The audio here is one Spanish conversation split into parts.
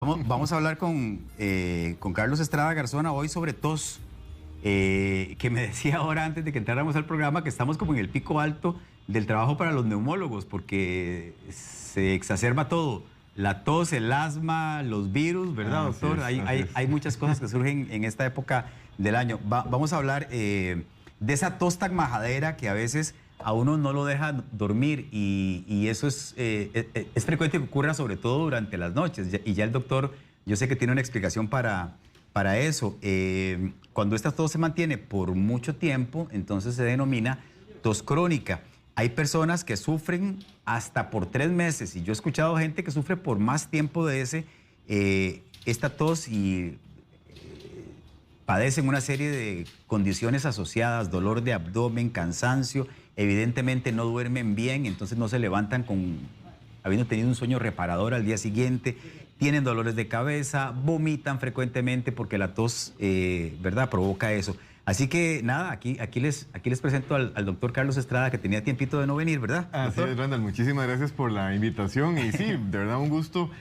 Vamos a hablar con Carlos Estrada Garzona hoy sobre tos, que me decía ahora antes de que entráramos al programa que estamos como en el pico alto del trabajo para los neumólogos porque se exacerba todo, la tos, el asma, los virus, ¿verdad, doctor? Hay muchas cosas que surgen en esta época del año. Vamos a hablar de esa tos tan majadera que a veces a uno no lo deja dormir y eso es frecuente que ocurra sobre todo durante las noches. Y ya el doctor, yo sé que tiene una explicación para eso. Cuando esta tos se mantiene por mucho tiempo, entonces se denomina tos crónica. Hay personas que sufren hasta por 3 meses y yo he escuchado gente que sufre por más tiempo de esta tos y padecen una serie de condiciones asociadas, dolor de abdomen, cansancio, evidentemente no duermen bien, entonces no se levantan habiendo tenido un sueño reparador al día siguiente, tienen dolores de cabeza, vomitan frecuentemente porque la tos, ¿verdad?, provoca eso. Así que nada, aquí les presento al doctor Carlos Estrada, que tenía tiempito de no venir, ¿verdad? Así es, Randall, muchísimas gracias por la invitación y sí, de verdad un gusto.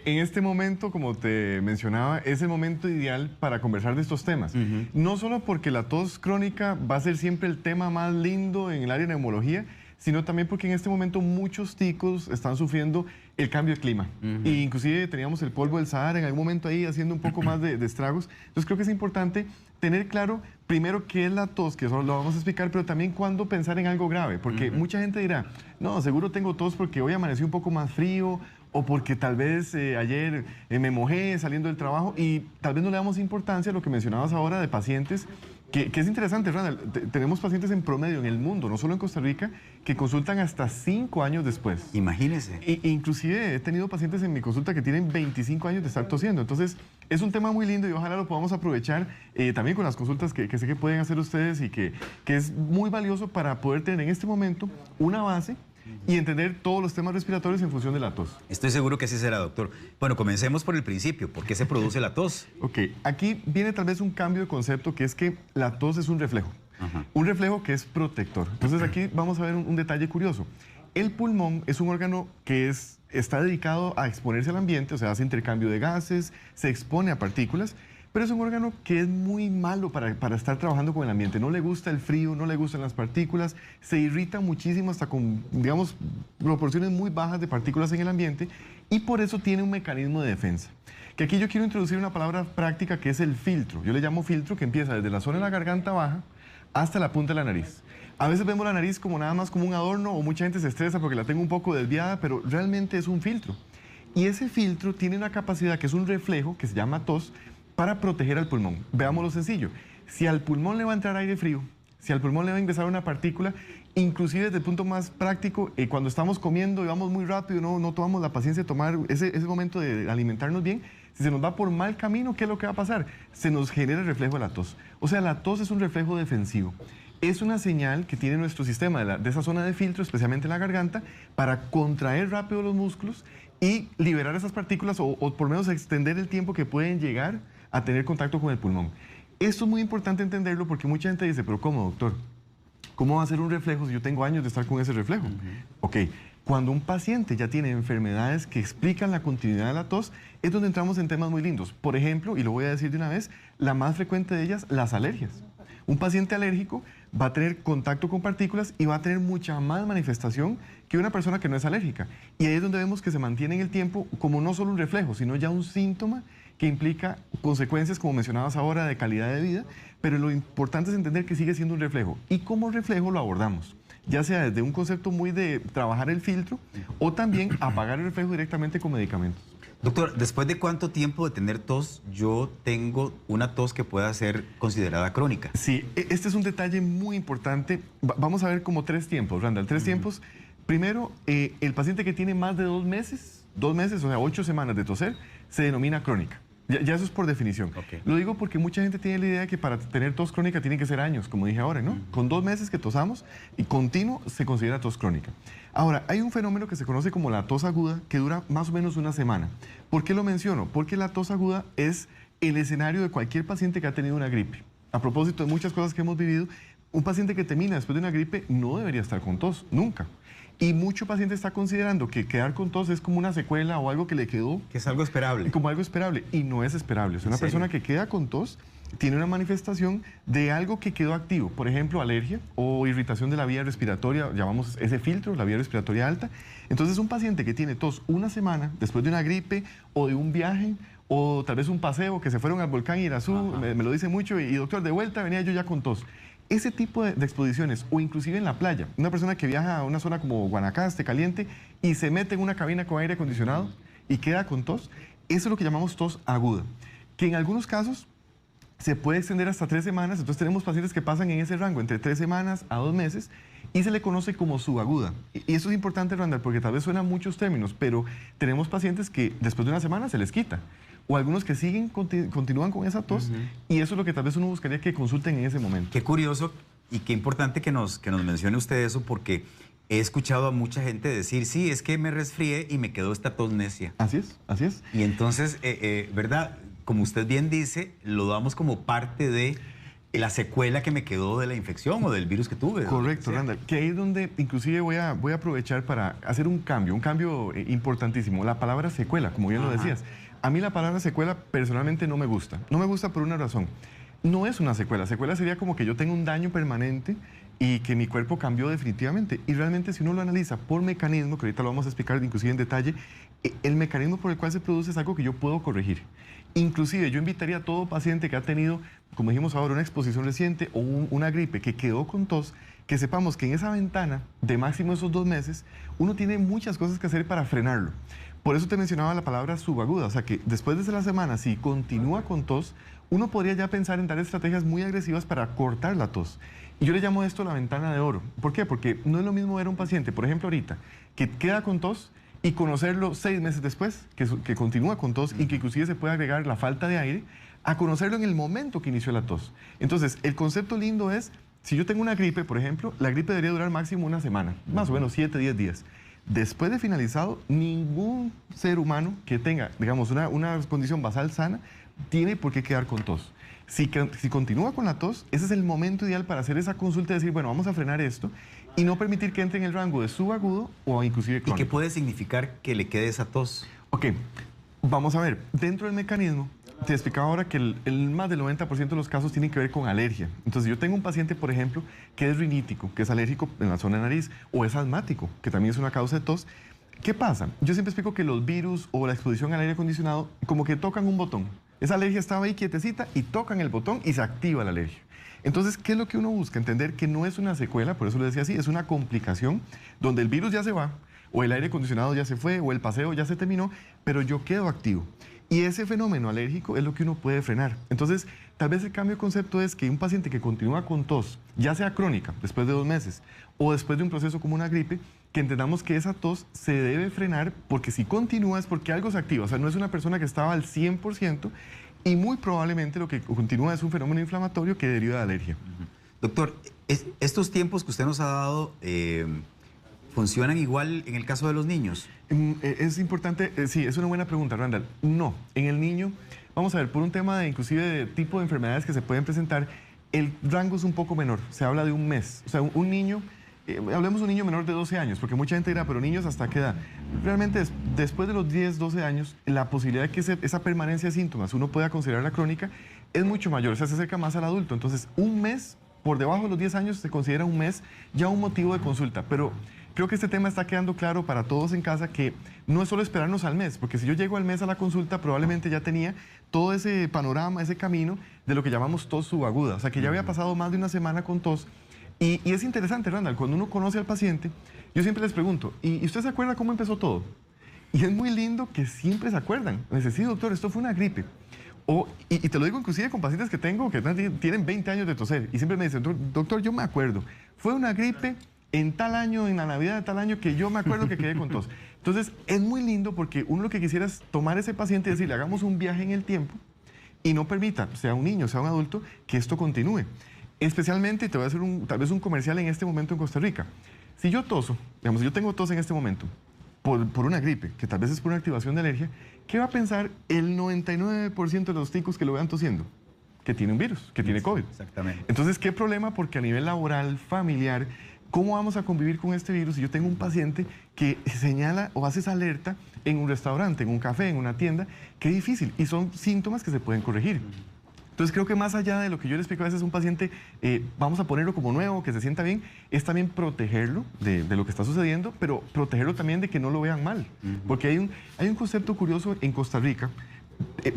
En este momento, como te mencionaba, es el momento ideal para conversar de estos temas. No solo porque la tos crónica va a ser siempre el tema más lindo en el área de neumología, sino también porque en este momento muchos ticos están sufriendo el cambio de clima. E inclusive teníamos el polvo del Sahara en algún momento ahí haciendo un poco más de estragos. Entonces creo que es importante tener claro primero qué es la tos, que eso lo vamos a explicar, pero también cuándo pensar en algo grave. Porque mucha gente dirá, no, seguro tengo tos porque hoy amaneció un poco más frío, o porque tal vez ayer me mojé saliendo del trabajo y tal vez no le damos importancia a lo que mencionabas ahora de pacientes, que es interesante, Randall. Tenemos pacientes en promedio en el mundo, no solo en Costa Rica, que consultan hasta 5 años después. Imagínese. Inclusive he tenido pacientes en mi consulta que tienen 25 años de estar tosiendo. Entonces es un tema muy lindo y ojalá lo podamos aprovechar también con las consultas que sé que pueden hacer ustedes y que es muy valioso para poder tener en este momento una base y entender todos los temas respiratorios en función de la tos. Estoy seguro que así será, doctor. Bueno, comencemos por el principio. ¿Por qué se produce la tos? Ok, aquí viene tal vez un cambio de concepto, que es que la tos es un reflejo. Un reflejo que es protector. Entonces aquí vamos a ver un detalle curioso. El pulmón es un órgano que está dedicado a exponerse al ambiente, o sea, hace intercambio de gases, se expone a partículas, pero es un órgano que es muy malo para estar trabajando con el ambiente. No le gusta el frío, no le gustan las partículas, se irrita muchísimo hasta con, digamos, proporciones muy bajas de partículas en el ambiente y por eso tiene un mecanismo de defensa. Que aquí yo quiero introducir una palabra práctica que es el filtro. Yo le llamo filtro, que empieza desde la zona de la garganta baja hasta la punta de la nariz. A veces vemos la nariz como nada más como un adorno o mucha gente se estresa porque la tengo un poco desviada, pero realmente es un filtro. Y ese filtro tiene una capacidad que es un reflejo, que se llama tos, para proteger al pulmón. Veámoslo sencillo. Si al pulmón le va a entrar aire frío, si al pulmón le va a ingresar una partícula, inclusive desde el punto más práctico, cuando estamos comiendo y vamos muy rápido, no tomamos la paciencia de tomar ese momento de alimentarnos bien, si se nos va por mal camino, ¿qué es lo que va a pasar? Se nos genera el reflejo de la tos. O sea, la tos es un reflejo defensivo. Es una señal que tiene nuestro sistema de esa zona de filtro, especialmente en la garganta, para contraer rápido los músculos y liberar esas partículas o por lo menos extender el tiempo que pueden llegar a tener contacto con el pulmón. Esto es muy importante entenderlo porque mucha gente dice, pero ¿cómo, doctor? ¿Cómo va a ser un reflejo si yo tengo años de estar con ese reflejo? Ok, cuando un paciente ya tiene enfermedades que explican la continuidad de la tos, es donde entramos en temas muy lindos. Por ejemplo, y lo voy a decir de una vez, la más frecuente de ellas, las alergias. Un paciente alérgico va a tener contacto con partículas y va a tener mucha más manifestación que una persona que no es alérgica. Y ahí es donde vemos que se mantiene en el tiempo como no solo un reflejo, sino ya un síntoma que implica consecuencias, como mencionabas ahora, de calidad de vida, pero lo importante es entender que sigue siendo un reflejo. Y como reflejo lo abordamos, ya sea desde un concepto muy de trabajar el filtro o también apagar el reflejo directamente con medicamentos. Doctor, ¿después de cuánto tiempo de tener tos yo tengo una tos que pueda ser considerada crónica? Sí, este es un detalle muy importante. Vamos a ver como 3 tiempos, Randall. 3 tiempos. Primero, el paciente que tiene más de 2 meses, o sea, 8 semanas de toser, se denomina crónica. Ya eso es por definición. Lo digo porque mucha gente tiene la idea de que para tener tos crónica tiene que ser años, como dije ahora, ¿no? Con 2 meses que tosamos y continuo se considera tos crónica. Ahora, hay un fenómeno que se conoce como la tos aguda que dura más o menos una semana. ¿Por qué lo menciono? Porque la tos aguda es el escenario de cualquier paciente que ha tenido una gripe. A propósito de muchas cosas que hemos vivido, un paciente que termina después de una gripe no debería estar con tos, nunca. Y mucho paciente está considerando que quedar con tos es como una secuela o algo que le quedó. Que es algo esperable. Como algo esperable. Y no es esperable. Es una persona que queda con tos tiene una manifestación de algo que quedó activo. Por ejemplo, alergia o irritación de la vía respiratoria, llamamos ese filtro, la vía respiratoria alta. Entonces, un paciente que tiene tos una semana después de una gripe o de un viaje o tal vez un paseo, que se fueron al volcán Irazú, me lo dice mucho, y doctor, de vuelta venía yo ya con tos. Ese tipo de exposiciones, o inclusive en la playa, una persona que viaja a una zona como Guanacaste, caliente, y se mete en una cabina con aire acondicionado y queda con tos, eso es lo que llamamos tos aguda, que en algunos casos se puede extender hasta 3 semanas, entonces tenemos pacientes que pasan en ese rango entre 3 semanas a 2 meses y se le conoce como subaguda. Y eso es importante, Randall, porque tal vez suenan muchos términos, pero tenemos pacientes que después de una semana se les quita. O algunos que siguen, continúan con esa tos, y eso es lo que tal vez uno buscaría que consulten en ese momento. Qué curioso y qué importante que nos mencione usted eso, porque he escuchado a mucha gente decir, sí, es que me resfrié y me quedó esta tos necia. Así es, así es. Y entonces, ¿verdad? Como usted bien dice, lo damos como parte de la secuela que me quedó de la infección o del virus que tuve. Correcto, Randall. Que ahí es donde inclusive voy a aprovechar para hacer un cambio importantísimo. La palabra secuela, como bien lo decías. A mí la palabra secuela personalmente no me gusta. No me gusta por una razón. No es una secuela. Secuela sería como que yo tengo un daño permanente y que mi cuerpo cambió definitivamente. Y realmente si uno lo analiza por mecanismo, que ahorita lo vamos a explicar inclusive en detalle, el mecanismo por el cual se produce es algo que yo puedo corregir. Inclusive yo invitaría a todo paciente que ha tenido, como dijimos ahora, una exposición reciente o una gripe que quedó con tos, que sepamos que en esa ventana de máximo esos 2 meses, uno tiene muchas cosas que hacer para frenarlo. Por eso te mencionaba la palabra subaguda, o sea que después de la semana, si continúa con tos, uno podría ya pensar en dar estrategias muy agresivas para cortar la tos. Y yo le llamo esto la ventana de oro. ¿Por qué? Porque no es lo mismo ver a un paciente, por ejemplo ahorita, que queda con tos y conocerlo 6 meses después, que continúa con tos y que inclusive se puede agregar la falta de aire, a conocerlo en el momento que inició la tos. Entonces, el concepto lindo es, si yo tengo una gripe, por ejemplo, la gripe debería durar máximo una semana, más o menos 7, 10 días. Después de finalizado, ningún ser humano que tenga, digamos, una condición basal sana, tiene por qué quedar con tos. Si continúa con la tos, ese es el momento ideal para hacer esa consulta y decir, bueno, vamos a frenar esto y no permitir que entre en el rango de subagudo o inclusive crónico. ¿Y qué puede significar que le quede esa tos? Ok, vamos a ver, dentro del mecanismo, te explicaba ahora que el más del 90% de los casos tienen que ver con alergia. Entonces yo tengo un paciente, por ejemplo, que es rinítico, que es alérgico en la zona de nariz, o es asmático, que también es una causa de tos. ¿Qué pasa? Yo siempre explico que los virus o la exposición al aire acondicionado como que tocan un botón. Esa alergia estaba ahí quietecita y tocan el botón y se activa la alergia. Entonces, ¿qué es lo que uno busca? Entender que no es una secuela, por eso lo decía así, es una complicación donde el virus ya se va, o el aire acondicionado ya se fue, o el paseo ya se terminó, pero yo quedo activo. Y ese fenómeno alérgico es lo que uno puede frenar. Entonces, tal vez el cambio de concepto es que un paciente que continúa con tos, ya sea crónica, después de 2 meses, o después de un proceso como una gripe, que entendamos que esa tos se debe frenar, porque si continúa es porque algo se activa. O sea, no es una persona que estaba al 100%, y muy probablemente lo que continúa es un fenómeno inflamatorio que deriva de alergia. Doctor, estos tiempos que usted nos ha dado, ¿funcionan igual en el caso de los niños? Es importante, sí, es una buena pregunta, Randall. No, en el niño, vamos a ver, por un tema de inclusive de tipo de enfermedades que se pueden presentar, el rango es un poco menor, se habla de 1 mes. O sea, un niño, hablemos de un niño menor de 12 años, porque mucha gente dirá, pero niños hasta qué edad. Realmente después de los 10, 12 años, la posibilidad de que esa permanencia de síntomas uno pueda considerarla crónica es mucho mayor, o sea, se acerca más al adulto. Entonces, 1 mes, por debajo de los 10 años, se considera 1 mes ya un motivo de consulta, pero creo que este tema está quedando claro para todos en casa, que no es solo esperarnos al mes, porque si yo llego al mes a la consulta, probablemente ya tenía todo ese panorama, ese camino de lo que llamamos tos subaguda. O sea, que ya había pasado más de una semana con tos. Y es interesante, Randall, cuando uno conoce al paciente, yo siempre les pregunto, ¿y usted se acuerda cómo empezó todo? Y es muy lindo que siempre se acuerdan. Me dice, sí, doctor, esto fue una gripe. Y te lo digo inclusive con pacientes que tengo que tienen 20 años de toser. Y siempre me dicen, doctor, yo me acuerdo, fue una gripe en tal año, en la Navidad de tal año, que yo me acuerdo que quedé con tos. Entonces, es muy lindo porque uno lo que quisiera es tomar a ese paciente y decirle, hagamos un viaje en el tiempo y no permita, sea un niño, sea un adulto, que esto continúe. Especialmente, te voy a hacer tal vez un comercial en este momento en Costa Rica. Si yo toso, digamos, si yo tengo tos en este momento por una gripe, que tal vez es por una activación de alergia, ¿qué va a pensar el 99% de los ticos que lo vean tosiendo? Que tiene un virus, que tiene COVID. Exactamente. Entonces, ¿qué problema? Porque a nivel laboral, familiar, ¿Cómo vamos a convivir con este virus si yo tengo un paciente que señala o hace esa alerta en un restaurante, en un café, en una tienda? Qué difícil. Y son síntomas que se pueden corregir. Entonces creo que más allá de lo que yo le explico a veces a un paciente, vamos a ponerlo como nuevo, que se sienta bien, es también protegerlo de lo que está sucediendo, pero protegerlo también de que no lo vean mal. Porque hay un concepto curioso en Costa Rica,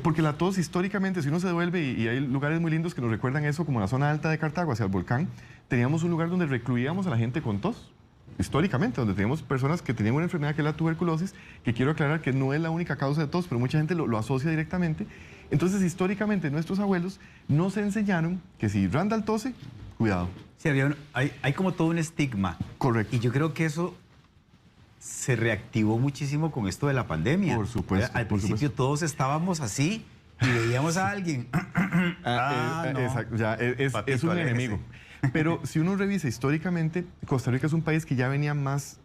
porque la tos históricamente, si uno se devuelve, y hay lugares muy lindos que nos recuerdan eso, como la zona alta de Cartago, hacia el volcán, teníamos un lugar donde recluíamos a la gente con tos. Históricamente, donde teníamos personas que tenían una enfermedad que es la tuberculosis, que quiero aclarar que no es la única causa de tos, pero mucha gente lo asocia directamente. Entonces, históricamente, nuestros abuelos nos enseñaron que si Randall tose, cuidado. Sí, hay como todo un estigma. Correcto. Y yo creo que eso se reactivó muchísimo con esto de la pandemia. Por supuesto. Al principio todos estábamos así y veíamos a alguien. No. Exacto, ya es Papito, un aléjese. enemigo. Pero si uno revisa históricamente, Costa Rica es un país que ya venía más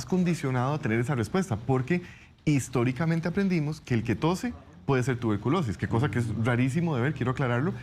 condicionado a tener esa respuesta, porque históricamente aprendimos que el que tose puede ser tuberculosis, que cosa que es rarísimo de ver, quiero aclararlo,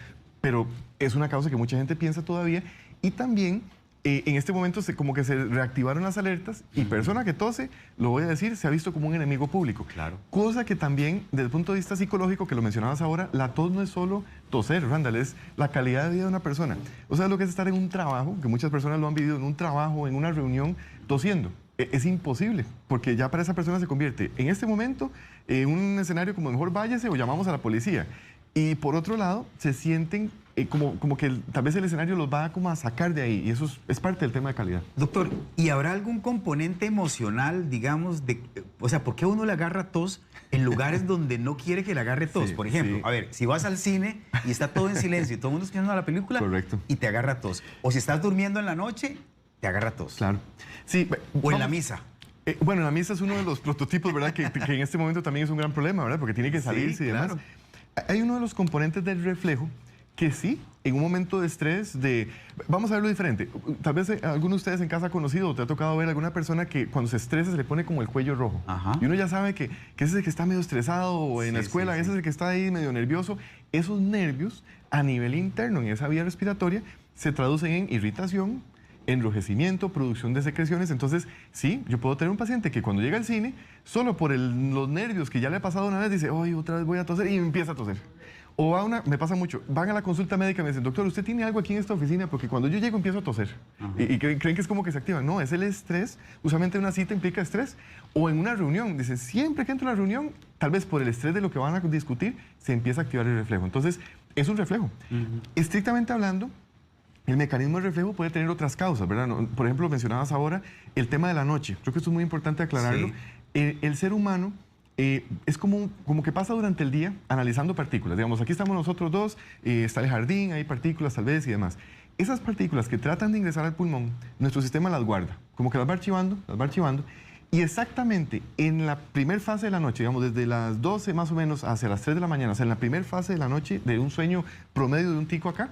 pero es una causa que mucha gente piensa todavía. Y también en este momento como que se reactivaron las alertas y persona que tose, lo voy a decir, se ha visto como un enemigo público. Claro. Cosa que también, desde el punto de vista psicológico, que lo mencionabas ahora, la tos no es solo toser, Randall, es la calidad de vida de una persona. O sea, lo que es estar en un trabajo, que muchas personas lo han vivido en un trabajo, en una reunión, tosiendo. Es imposible, porque ya para esa persona se convierte en este momento en un escenario como mejor váyase o llamamos a la policía. Y por otro lado, se sienten como que tal vez el escenario los va como a sacar de ahí, y eso es parte del tema de calidad. Doctor, ¿y habrá algún componente emocional, digamos, o sea, por qué uno le agarra tos en lugares donde no quiere que le agarre tos? Sí, Por ejemplo, sí. a ver, si vas al cine y está todo en silencio y todo el mundo escuchando la película, Correcto. y te agarra tos. O si estás durmiendo en la noche, te agarra tos. Claro. Sí, O en la misa. Bueno, la misa es uno de los prototipos, ¿verdad? Que en este momento también es un gran problema, ¿verdad? Porque tiene que salirse Sí, y demás. claro. Hay uno de los componentes del reflejo que sí, en un momento de estrés, vamos a verlo diferente. Tal vez alguno de ustedes en casa ha conocido o te ha tocado ver a alguna persona que cuando se estresa se le pone como el cuello rojo. Ajá. Y uno ya sabe que ese es el que está medio estresado o en la Sí, escuela, sí, ese sí. es el que está ahí medio nervioso. Esos nervios a nivel interno, en esa vía respiratoria, se traducen en irritación, enrojecimiento, producción de secreciones. Entonces, sí, yo puedo tener un paciente que cuando llega al cine, solo por los nervios que ya le ha pasado una vez, dice, hoy otra vez voy a toser y empieza a toser. O me pasa mucho, van a la consulta médica y me dicen, doctor, ¿usted tiene algo aquí en esta oficina? Porque cuando yo llego empiezo a toser. Y creen que es como que se activa. No, es el estrés. Usualmente una cita implica estrés. O en una reunión, dicen, siempre que entro a una reunión, tal vez por el estrés de lo que van a discutir, se empieza a activar el reflejo. Entonces, es un reflejo. Estrictamente hablando, el mecanismo de reflejo puede tener otras causas, ¿verdad? Por ejemplo, mencionabas ahora el tema de la noche. Creo que esto es muy importante aclararlo. Sí. El ser humano es como que pasa durante el día analizando partículas. Digamos, aquí estamos nosotros dos, está el jardín, hay partículas tal vez y demás. Esas partículas que tratan de ingresar al pulmón, nuestro sistema las guarda, como que las va archivando, y exactamente en la primera fase de la noche, digamos, desde las 12 más o menos hacia las 3 de la mañana, o sea, en la primera fase de la noche de un sueño promedio de un tico acá,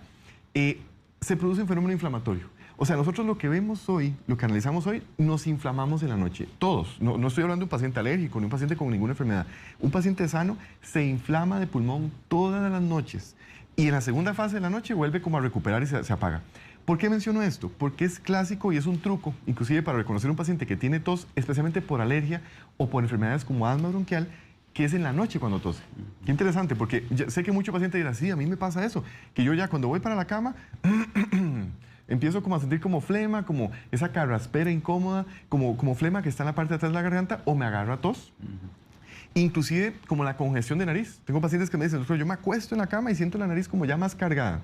se produce un fenómeno inflamatorio. O sea, nosotros lo que vemos hoy, lo que analizamos hoy, nos inflamamos en la noche. Todos. No estoy hablando de un paciente alérgico, ni un paciente con ninguna enfermedad. Un paciente sano se inflama de pulmón todas las noches. Y en la segunda fase de la noche vuelve como a recuperar y se apaga. ¿Por qué menciono esto? Porque es clásico y es un truco, inclusive para reconocer un paciente que tiene tos, especialmente por alergia o por enfermedades como asma bronquial, que es en la noche cuando tose. Qué interesante, porque sé que muchos pacientes dirán, sí, a mí me pasa eso, que yo ya cuando voy para la cama, empiezo como a sentir como flema, como esa carraspera incómoda, como flema que está en la parte de atrás de la garganta, o me agarra tos. Inclusive como la congestión de nariz. Tengo pacientes que me dicen, doctor, yo me acuesto en la cama y siento la nariz como ya más cargada.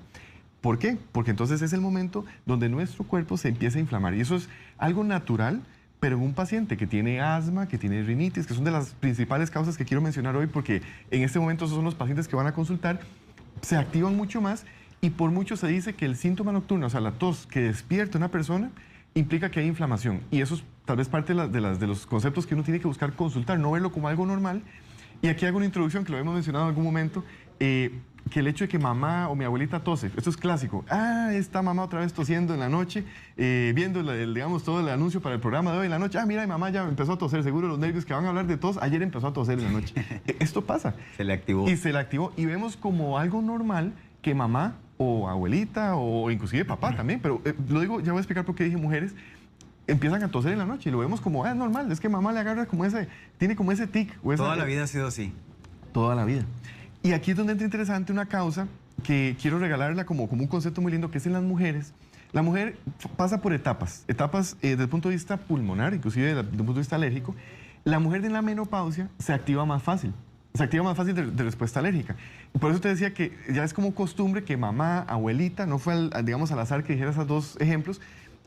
¿Por qué? Porque entonces es el momento donde nuestro cuerpo se empieza a inflamar. Y eso es algo natural, pero en un paciente que tiene asma, que tiene rinitis, que son de las principales causas que quiero mencionar hoy, porque en este momento esos son los pacientes que van a consultar, se activan mucho más y por mucho se dice que el síntoma nocturno, o sea, la tos que despierta a una persona, implica que hay inflamación. Y eso es tal vez parte de los conceptos que uno tiene que buscar consultar, no verlo como algo normal. Y aquí hago una introducción que lo hemos mencionado en algún momento, que el hecho de que mamá o mi abuelita tose, esto es clásico. Está mamá otra vez tosiendo en la noche, viendo digamos, todo el anuncio para el programa de hoy en la noche. Mira, mi mamá ya empezó a toser, seguro los nervios que van a hablar de tos, ayer empezó a toser en la noche. Esto pasa. Se le activó. Y se le activó. Y vemos como algo normal que mamá o abuelita o inclusive papá también, pero lo digo, ya voy a explicar por qué dije mujeres, empiezan a toser en la noche y lo vemos como, es normal, es que mamá le agarra como tiene como ese tic. O Toda la vida ha sido así. Toda la vida. Y aquí es donde entra interesante una causa que quiero regalarla como un concepto muy lindo, que es en las mujeres. La mujer pasa por etapas desde el punto de vista pulmonar, inclusive desde el punto de vista alérgico. La mujer en la menopausia se activa más fácil de respuesta alérgica. Y por eso te decía que ya es como costumbre que mamá, abuelita, no fue digamos al azar que dijera esos dos ejemplos,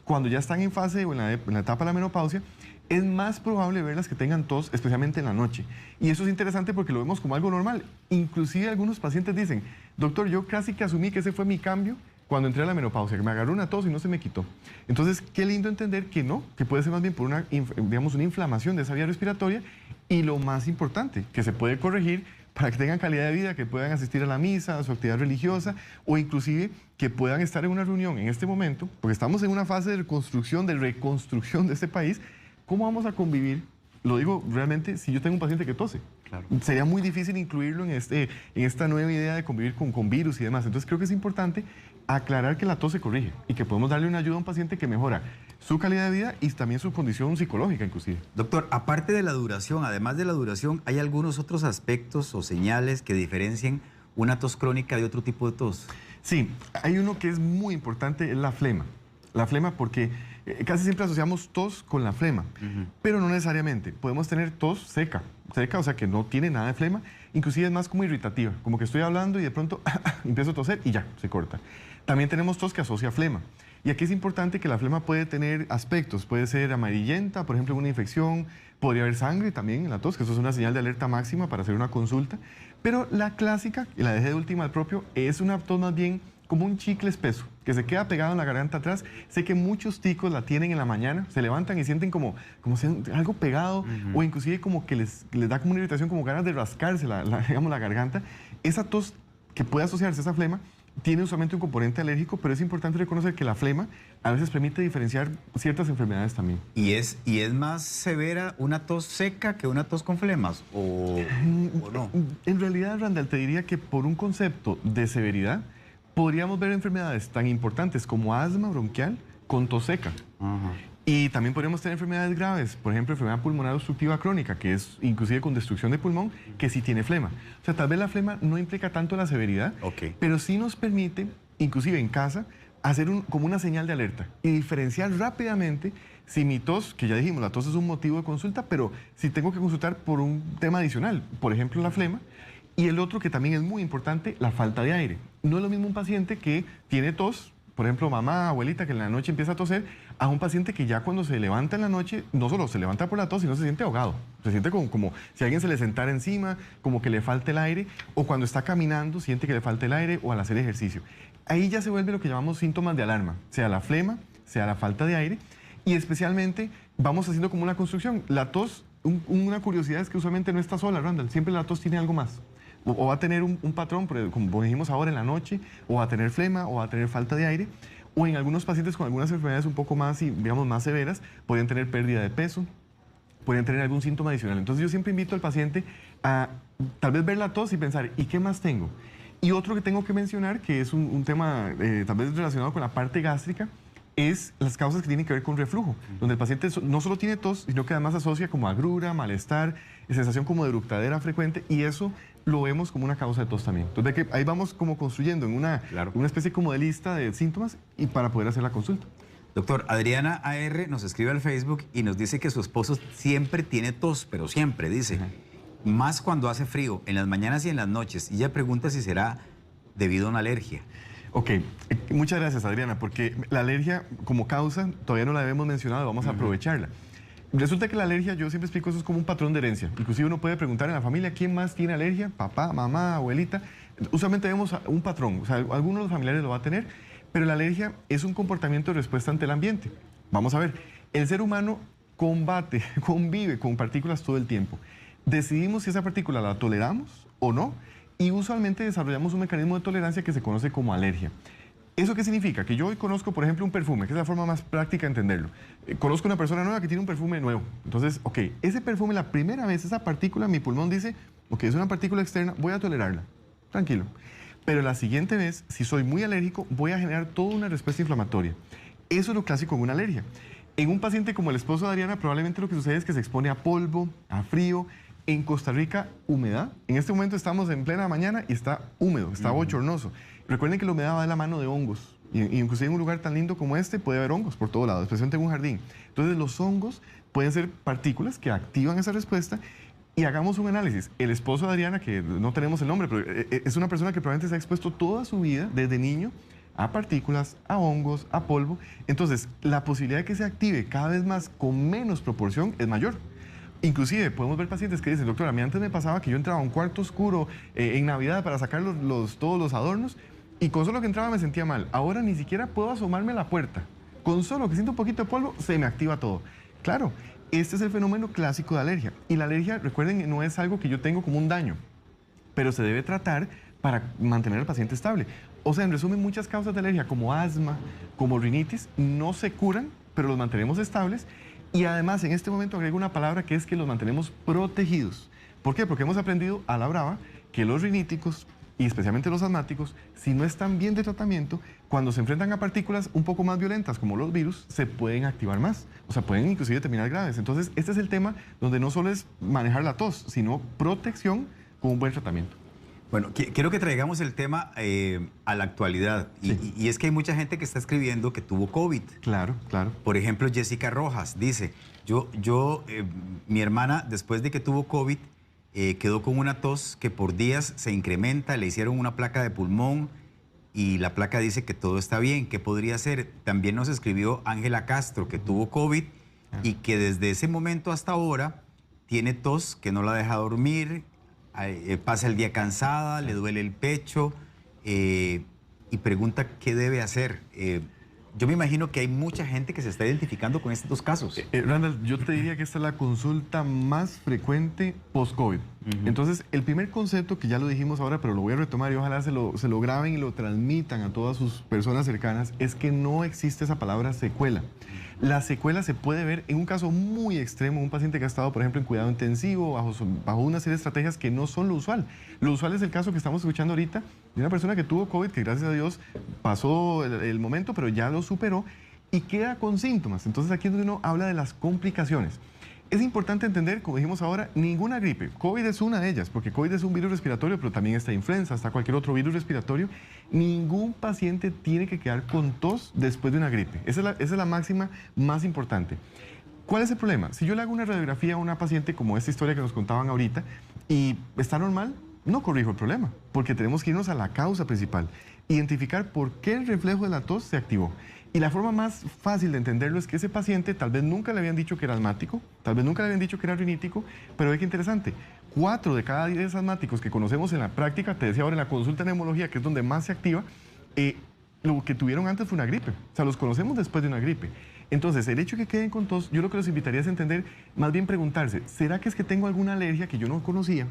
cuando ya están en fase o en la etapa de la menopausia, es más probable verlas que tengan tos, especialmente en la noche. Y eso es interesante porque lo vemos como algo normal. Inclusive algunos pacientes dicen, doctor, yo casi que asumí que ese fue mi cambio cuando entré a la menopausia, que me agarró una tos y no se me quitó. Entonces, qué lindo entender que no, que puede ser más bien por una inflamación de esa vía respiratoria y lo más importante, que se puede corregir para que tengan calidad de vida, que puedan asistir a la misa, a su actividad religiosa o inclusive que puedan estar en una reunión en este momento, porque estamos en una fase de reconstrucción de este país. ¿Cómo vamos a convivir? Lo digo realmente, si yo tengo un paciente que tose. Claro. Sería muy difícil incluirlo en esta nueva idea de convivir con virus y demás. Entonces creo que es importante aclarar que la tos se corrige y que podemos darle una ayuda a un paciente que mejora su calidad de vida y también su condición psicológica inclusive. Doctor, aparte de la duración, además de la duración, ¿hay algunos otros aspectos o señales que diferencien una tos crónica de otro tipo de tos? Sí, hay uno que es muy importante, es la flema. La flema porque casi siempre asociamos tos con la flema, pero no necesariamente. Podemos tener tos seca, o sea que no tiene nada de flema, inclusive es más como irritativa, como que estoy hablando y de pronto empiezo a toser y ya, se corta. También tenemos tos que asocia a flema. Y aquí es importante que la flema puede tener aspectos, puede ser amarillenta, por ejemplo, una infección, podría haber sangre también en la tos, que eso es una señal de alerta máxima para hacer una consulta, pero la clásica, y la dejé de última al propio, es una tos más bien como un chicle espeso, que se queda pegado en la garganta atrás. Sé que muchos ticos la tienen en la mañana, se levantan y sienten como algo pegado, o inclusive como que les da como una irritación, como ganas de rascarse digamos, la garganta. Esa tos que puede asociarse a esa flema tiene usualmente un componente alérgico, pero es importante reconocer que la flema a veces permite diferenciar ciertas enfermedades también. ¿Y es más severa una tos seca que una tos con flemas o no? En realidad, Randall, te diría que por un concepto de severidad, podríamos ver enfermedades tan importantes como asma bronquial con tos seca. Y también podríamos tener enfermedades graves, por ejemplo, enfermedad pulmonar obstructiva crónica, que es inclusive con destrucción de pulmón, que sí tiene flema. O sea, tal vez la flema no implica tanto la severidad, pero sí nos permite, inclusive en casa, hacer como una señal de alerta y diferenciar rápidamente si mi tos, que ya dijimos, la tos es un motivo de consulta, pero si tengo que consultar por un tema adicional, por ejemplo, la flema. Y el otro que también es muy importante, la falta de aire. No es lo mismo un paciente que tiene tos, por ejemplo, mamá, abuelita, que en la noche empieza a toser, a un paciente que ya cuando se levanta en la noche, no solo se levanta por la tos, sino se siente ahogado. Se siente como si alguien se le sentara encima, como que le falta el aire, o cuando está caminando siente que le falta el aire, o al hacer ejercicio. Ahí ya se vuelve lo que llamamos síntomas de alarma, sea la flema, sea la falta de aire, y especialmente vamos haciendo como una construcción. La tos, una curiosidad es que usualmente no está sola, Randall, siempre la tos tiene algo más. O va a tener un patrón, como dijimos ahora en la noche, o va a tener flema, o va a tener falta de aire, o en algunos pacientes con algunas enfermedades un poco más, digamos, más severas, pueden tener pérdida de peso, pueden tener algún síntoma adicional. Entonces yo siempre invito al paciente a tal vez ver la tos y pensar, ¿y qué más tengo? Y otro que tengo que mencionar, que es un tema tal vez relacionado con la parte gástrica, es las causas que tienen que ver con reflujo, donde el paciente no solo tiene tos, sino que además asocia como agrura, malestar, sensación como de eructadera frecuente, y eso lo vemos como una causa de tos también. Entonces ahí vamos como construyendo en una especie como de lista de síntomas y para poder hacer la consulta. Doctor, Adriana AR nos escribe al Facebook y nos dice que su esposo siempre tiene tos, pero siempre, dice, más cuando hace frío, en las mañanas y en las noches. Y ella pregunta si será debido a una alergia. Ok, muchas gracias, Adriana, porque la alergia como causa todavía no la habíamos mencionado, vamos a aprovecharla. Resulta que la alergia, yo siempre explico, eso es como un patrón de herencia. Inclusive uno puede preguntar en la familia quién más tiene alergia, papá, mamá, abuelita. Usualmente vemos un patrón, o sea, alguno de los familiares lo va a tener, pero la alergia es un comportamiento de respuesta ante el ambiente. Vamos a ver, el ser humano convive con partículas todo el tiempo. Decidimos si esa partícula la toleramos o no, y usualmente desarrollamos un mecanismo de tolerancia que se conoce como alergia. ¿Eso qué significa? Que yo hoy conozco, por ejemplo, un perfume, que es la forma más práctica de entenderlo. Conozco una persona nueva que tiene un perfume nuevo. Entonces, ok, ese perfume, la primera vez, esa partícula, mi pulmón dice, ok, es una partícula externa, voy a tolerarla. Tranquilo. Pero la siguiente vez, si soy muy alérgico, voy a generar toda una respuesta inflamatoria. Eso es lo clásico en una alergia. En un paciente como el esposo de Adriana, probablemente lo que sucede es que se expone a polvo, a frío. En Costa Rica, humedad. En este momento estamos en plena mañana y está húmedo, está bochornoso. Recuerden que la humedad va de la mano de hongos. Y inclusive en un lugar tan lindo como este puede haber hongos por todo lado, especialmente en un jardín. Entonces los hongos pueden ser partículas que activan esa respuesta. Y hagamos un análisis. El esposo de Adriana, que no tenemos el nombre, pero es una persona que probablemente se ha expuesto toda su vida, desde niño, a partículas, a hongos, a polvo. Entonces, la posibilidad de que se active cada vez más con menos proporción es mayor. Inclusive podemos ver pacientes que dicen, doctora, a mí antes me pasaba que yo entraba a un cuarto oscuro en Navidad para sacar todos los adornos y con solo que entraba me sentía mal. Ahora ni siquiera puedo asomarme a la puerta. Con solo que siento un poquito de polvo, se me activa todo. Claro, este es el fenómeno clásico de alergia. Y la alergia, recuerden, no es algo que yo tengo como un daño, pero se debe tratar para mantener al paciente estable. O sea, en resumen, muchas causas de alergia como asma, como rinitis, no se curan, pero los mantenemos estables. Y además, en este momento agrego una palabra que es que los mantenemos protegidos. ¿Por qué? Porque hemos aprendido a la brava que los riníticos, y especialmente los asmáticos, si no están bien de tratamiento, cuando se enfrentan a partículas un poco más violentas, como los virus, se pueden activar más. O sea, pueden inclusive terminar graves. Entonces, este es el tema donde no solo es manejar la tos, sino protección con un buen tratamiento. Bueno, quiero que traigamos el tema a la actualidad. Sí. Y es que hay mucha gente que está escribiendo que tuvo COVID. Claro, claro. Por ejemplo, Jessica Rojas dice, mi hermana, después de que tuvo COVID, quedó con una tos que por días se incrementa, le hicieron una placa de pulmón y la placa dice que todo está bien. ¿Qué podría ser? También nos escribió Ángela Castro, que tuvo COVID y que desde ese momento hasta ahora tiene tos que no la deja dormir, pasa el día cansada, le duele el pecho y pregunta qué debe hacer. Yo me imagino que hay mucha gente que se está identificando con estos dos casos. Randall, yo te diría que esta es la consulta más frecuente post-COVID. Entonces, el primer concepto, que ya lo dijimos ahora, pero lo voy a retomar y ojalá se lo graben y lo transmitan a todas sus personas cercanas, es que no existe esa palabra secuela. La secuela se puede ver en un caso muy extremo, un paciente que ha estado, por ejemplo, en cuidado intensivo, bajo una serie de estrategias que no son lo usual. Lo usual es el caso que estamos escuchando ahorita de una persona que tuvo COVID, que gracias a Dios pasó el momento, pero ya lo superó y queda con síntomas. Entonces aquí es donde uno habla de las complicaciones. Es importante entender, como dijimos ahora, ninguna gripe. COVID es una de ellas, porque COVID es un virus respiratorio, pero también está influenza, está cualquier otro virus respiratorio. Ningún paciente tiene que quedar con tos después de una gripe. Esa es la máxima más importante. ¿Cuál es el problema? Si yo le hago una radiografía a una paciente como esta historia que nos contaban ahorita y está normal, no corrijo el problema, porque tenemos que irnos a la causa principal, identificar por qué el reflejo de la tos se activó. Y la forma más fácil de entenderlo es que ese paciente tal vez nunca le habían dicho que era asmático, tal vez nunca le habían dicho que era rinítico, pero ve que interesante, 4 de cada 10 asmáticos que conocemos en la práctica, te decía ahora en la consulta de neumología, que es donde más se activa, lo que tuvieron antes fue una gripe. O sea, los conocemos después de una gripe. Entonces, el hecho de que queden con tos, yo lo que los invitaría es a entender, más bien preguntarse, ¿será que es que tengo alguna alergia que yo no conocía?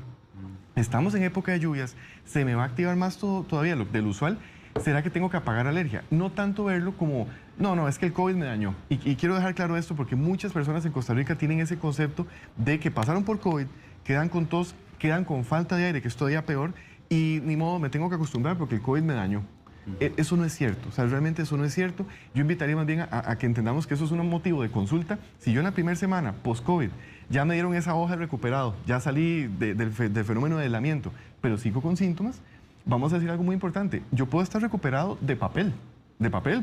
Estamos en época de lluvias, ¿se me va a activar más todavía del usual? ¿Será que tengo que apagar alergia? No tanto verlo como, no, es que el COVID me dañó. Y quiero dejar claro esto porque muchas personas en Costa Rica tienen ese concepto de que pasaron por COVID, quedan con tos, quedan con falta de aire, que es todavía peor, y ni modo, me tengo que acostumbrar porque el COVID me dañó. Eso no es cierto, o sea, realmente eso no es cierto. Yo invitaría más bien a que entendamos que eso es un motivo de consulta. Si yo en la primera semana, post-COVID, ya me dieron esa hoja de recuperado, ya salí del fenómeno de aislamiento, pero sigo con síntomas, vamos a decir algo muy importante. Yo puedo estar recuperado de papel,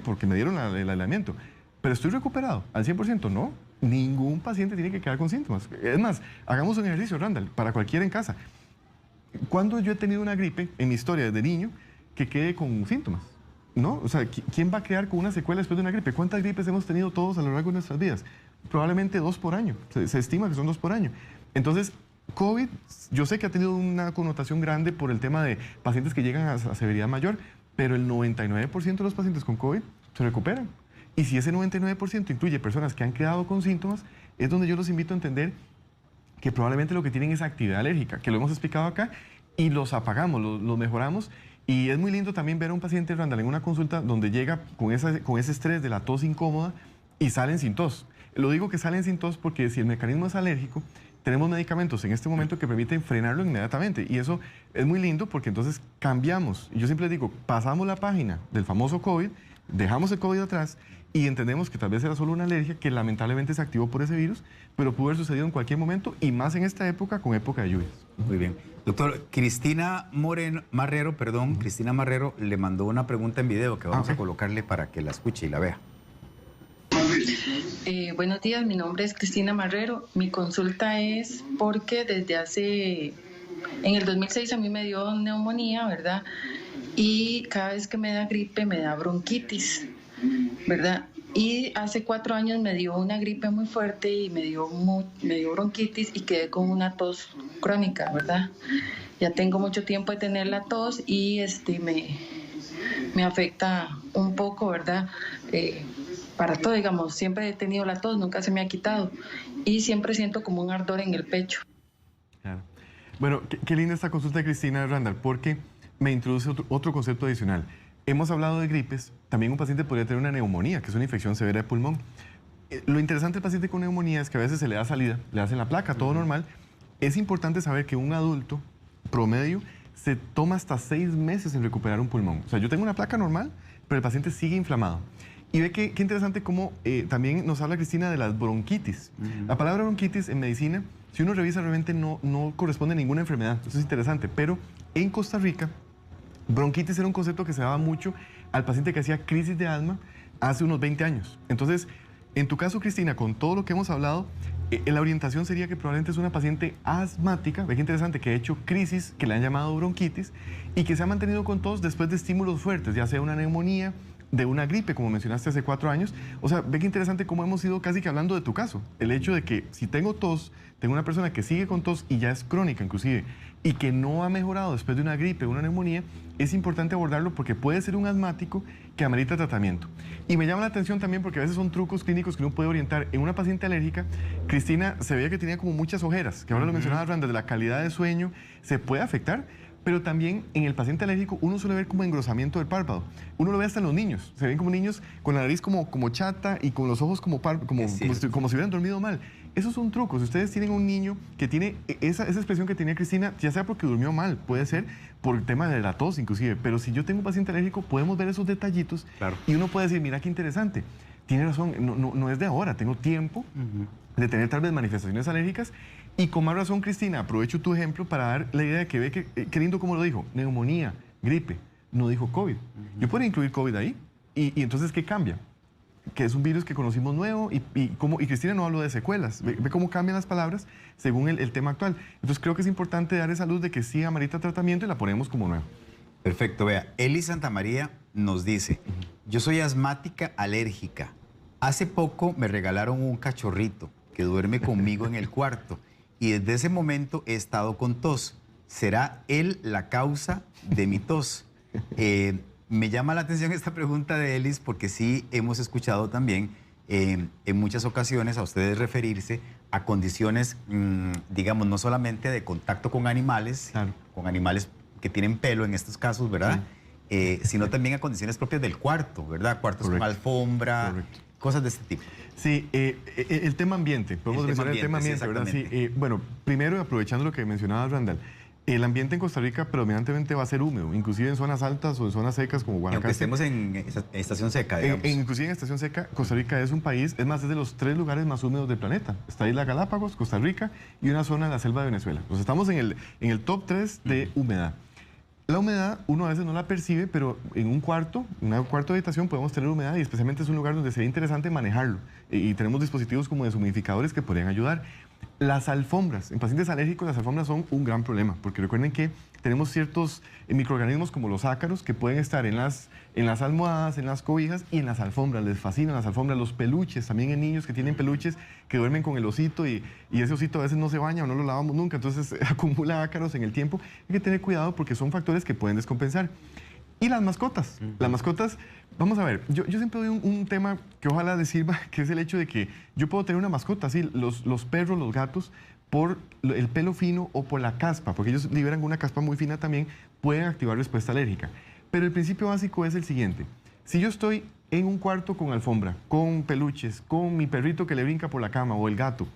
porque me dieron el aislamiento, pero estoy recuperado al 100%, no. Ningún paciente tiene que quedar con síntomas. Es más, hagamos un ejercicio, Randall, para cualquiera en casa. ¿Cuándo yo he tenido una gripe en mi historia desde niño que quede con síntomas? ¿No? O sea, ¿quién va a quedar con una secuela después de una gripe? ¿Cuántas gripes hemos tenido todos a lo largo de nuestras vidas? Probablemente 2 por año. Se estima que son 2 por año. Entonces, COVID, yo sé que ha tenido una connotación grande por el tema de pacientes que llegan a severidad mayor, pero el 99% de los pacientes con COVID se recuperan. Y si ese 99% incluye personas que han quedado con síntomas, es donde yo los invito a entender que probablemente lo que tienen es actividad alérgica, que lo hemos explicado acá, y los apagamos, los mejoramos. Y es muy lindo también ver a un paciente, Randall, en una consulta donde llega con ese estrés de la tos incómoda y salen sin tos. Lo digo que salen sin tos porque si el mecanismo es alérgico, tenemos medicamentos en este momento que permiten frenarlo inmediatamente. Y eso es muy lindo porque entonces cambiamos. Y yo siempre digo, pasamos la página del famoso COVID dejamos el COVID atrás y entendemos que tal vez era solo una alergia que lamentablemente se activó por ese virus, pero pudo haber sucedido en cualquier momento y más en esta época, con época de lluvias. Muy bien. Doctor, Cristina Marrero le mandó una pregunta en video que vamos a colocarle para que la escuche y la vea. Buenos días, mi nombre es Cristina Marrero. Mi consulta es porque en el 2006 a mí me dio neumonía, ¿verdad? Y cada vez que me da gripe me da bronquitis, ¿verdad? Y hace 4 años me dio una gripe muy fuerte y me dio bronquitis y quedé con una tos crónica, ¿verdad? Ya tengo mucho tiempo de tener la tos y me afecta un poco, ¿verdad? Para todo, digamos, siempre he tenido la tos, nunca se me ha quitado y siempre siento como un ardor en el pecho. Claro. Bueno, qué linda esta consulta de Cristina, Randall, porque me introduce otro concepto adicional. Hemos hablado de gripes, también un paciente podría tener una neumonía, que es una infección severa de pulmón. Lo interesante del paciente con neumonía es que a veces se le da salida, le hacen la placa, todo normal. Es importante saber que un adulto promedio se toma hasta 6 meses en recuperar un pulmón. O sea, yo tengo una placa normal, pero el paciente sigue inflamado. Y ve qué interesante cómo también nos habla Cristina de las bronquitis. La palabra bronquitis en medicina, si uno revisa, realmente no corresponde a ninguna enfermedad. Eso es interesante. Pero en Costa Rica, bronquitis era un concepto que se daba mucho al paciente que hacía crisis de asma hace unos 20 años. Entonces, en tu caso, Cristina, con todo lo que hemos hablado, la orientación sería que probablemente es una paciente asmática, ve qué interesante, que ha hecho crisis, que le han llamado bronquitis, y que se ha mantenido con tos después de estímulos fuertes, ya sea una neumonía, de una gripe, como mencionaste hace 4 años. O sea, ve qué interesante cómo hemos ido casi que hablando de tu caso. El hecho de que si tengo tos, tengo una persona que sigue con tos y ya es crónica inclusive, y que no ha mejorado después de una gripe o una neumonía, es importante abordarlo porque puede ser un asmático que amerita tratamiento. Y me llama la atención también porque a veces son trucos clínicos que uno puede orientar. En una paciente alérgica, Cristina se veía que tenía como muchas ojeras, que ahora lo mencionaba Randa, de la calidad de sueño, se puede afectar. Pero también en el paciente alérgico uno suele ver como engrosamiento del párpado. Uno lo ve hasta en los niños. Se ven como niños con la nariz como chata y con los ojos como si hubieran dormido mal. Esos son trucos. Ustedes tienen un niño que tiene esa expresión que tenía Cristina, ya sea porque durmió mal, puede ser por el tema de la tos inclusive. Pero si yo tengo un paciente alérgico, podemos ver esos detallitos y uno puede decir, mira qué interesante. Tiene razón, no es de ahora, tengo tiempo de tener tal vez manifestaciones alérgicas. Y con más razón, Cristina, aprovecho tu ejemplo para dar la idea de que ve qué lindo como lo dijo, neumonía, gripe, no dijo COVID. Yo puedo incluir COVID ahí y entonces, ¿qué cambia? Que es un virus que conocimos nuevo y Cristina no habló de secuelas. Ve cómo cambian las palabras según el tema actual. Entonces, creo que es importante dar esa luz de que sí amerita tratamiento y la ponemos como nueva. Perfecto, vea, Eli Santamaría nos dice, yo soy asmática alérgica. Hace poco me regalaron un cachorrito que duerme conmigo en el cuarto y desde ese momento he estado con tos. ¿Será él la causa de mi tos? Me llama la atención esta pregunta de Elis porque sí hemos escuchado también en muchas ocasiones a ustedes referirse a condiciones, digamos, no solamente de contacto con animales que tienen pelo en estos casos, ¿verdad? Sí. Sino también a condiciones propias del cuarto, ¿verdad? Cuartos con alfombra, cosas de este tipo. Sí, el tema ambiente, podemos mencionar el tema ambiente, ¿verdad? Sí, bueno, primero, aprovechando lo que mencionaba Randall, el ambiente en Costa Rica predominantemente va a ser húmedo, inclusive en zonas altas o en zonas secas como Guanacaste. Aunque estemos en estación seca, digamos. Inclusive en estación seca, Costa Rica es un país, es más, es de los 3 lugares más húmedos del planeta. Está Isla Galápagos, Costa Rica y una zona en la selva de Venezuela. Entonces estamos en el top 3 de humedad. La humedad uno a veces no la percibe, pero en un cuarto de habitación podemos tener humedad y especialmente es un lugar donde sería interesante manejarlo. Y tenemos dispositivos como deshumidificadores que podrían ayudar. Las alfombras, en pacientes alérgicos las alfombras son un gran problema, porque recuerden que tenemos ciertos microorganismos como los ácaros que pueden estar en las almohadas, en las cobijas y en las alfombras. Les fascinan las alfombras, los peluches, también en niños que tienen peluches que duermen con el osito y ese osito a veces no se baña o no lo lavamos nunca, entonces acumula ácaros en el tiempo. Hay que tener cuidado porque son factores que pueden descompensar. Y las mascotas. Las mascotas, vamos a ver, yo siempre doy un tema que ojalá les sirva, que es el hecho de que yo puedo tener una mascota, así, los perros, los gatos, por el pelo fino o por la caspa, porque ellos liberan una caspa muy fina también, pueden activar respuesta alérgica. Pero el principio básico es el siguiente. Si yo estoy en un cuarto con alfombra, con peluches, con mi perrito que le brinca por la cama o el gato,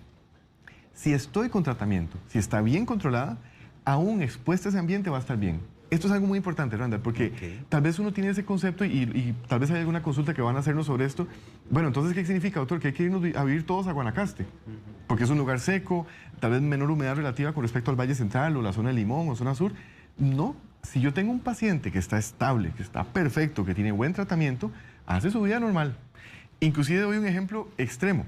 si estoy con tratamiento, si está bien controlada, aún expuesta a ese ambiente va a estar bien. Esto es algo muy importante, Randall, porque tal vez uno tiene ese concepto y tal vez hay alguna consulta que van a hacernos sobre esto. Bueno, entonces, ¿qué significa, doctor? Que hay que irnos a vivir todos a Guanacaste, porque es un lugar seco, tal vez menor humedad relativa con respecto al Valle Central o la zona de Limón o zona sur. No, si yo tengo un paciente que está estable, que está perfecto, que tiene buen tratamiento, hace su vida normal. Inclusive doy un ejemplo extremo.